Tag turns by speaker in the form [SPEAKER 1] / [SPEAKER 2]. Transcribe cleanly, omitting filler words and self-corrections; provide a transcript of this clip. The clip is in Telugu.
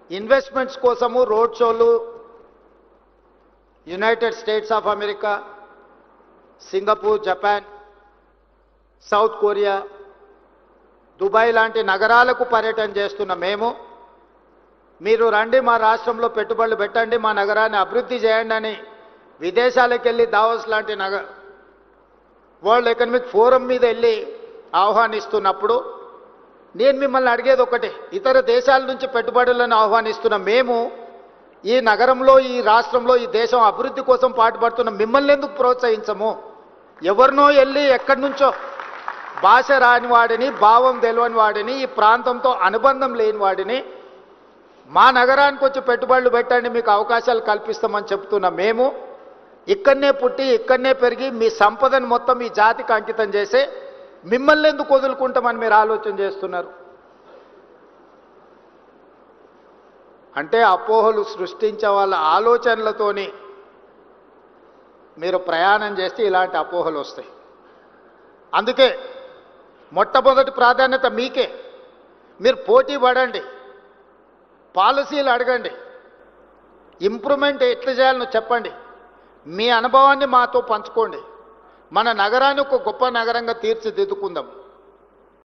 [SPEAKER 1] ఇన్వెస్ట్మెంట్స్ కోసము రోడ్ షోలు United states of America, Singapore, Japan, south Korea, Dubai లాంటి నగరాలకు పర్యటన చేస్తున్న మేము మీరు రండి మా రాష్ట్రంలో పెట్టుబడులు పెట్టండి, మా నగరాన్ని అభివృద్ధి చేయండి అని విదేశాలకు వెళ్ళి దావోస్ లాంటి వరల్డ్ ఎకనామిక్ ఫోరం మీద వెళ్ళి ఆహ్వానిస్తున్నప్పుడు నేను మిమ్మల్ని అడిగేది ఒకటే, ఇతర దేశాల నుంచి పెట్టుబడులను ఆహ్వానిస్తున్న మేము ఈ నగరంలో, ఈ రాష్ట్రంలో, ఈ దేశం అభివృద్ధి కోసం పాటుపడుతున్న మిమ్మల్ని ఎందుకు ప్రోత్సహించము? ఎవరినో వెళ్ళి ఎక్కడి నుంచో భాష రాని వాడిని, భావం తెలియని వాడిని, ఈ ప్రాంతంతో అనుబంధం లేని వాడిని మా నగరానికి వచ్చి పెట్టుబడులు పెట్టండి, మీకు అవకాశాలు కల్పిస్తామని చెప్తున్న మేము ఇక్కడనే పుట్టి ఇక్కడనే పెరిగి మీ సంపదను మొత్తం ఈ జాతికి అంకితం చేసే మిమ్మల్ని ఎందుకు వదులుకుంటామని మీరు ఆలోచన చేస్తున్నారు? అంటే అపోహలు సృష్టించే వాళ్ళ ఆలోచనలతోని మీరు ప్రయాణం చేస్తే ఇలాంటి అపోహలు వస్తాయి. అందుకే మొట్టమొదటి ప్రాధాన్యత మీకే. మీరు పోటీ పడండి, పాలసీలు అడగండి, ఇంప్రూవ్మెంట్ ఎట్లా చేయాలనో చెప్పండి, మీ అనుభవాన్ని మాతో పంచుకోండి. మన నగరాన్ని ఒక గొప్ప నగరంగా తీర్చిదిద్దుకుందాం.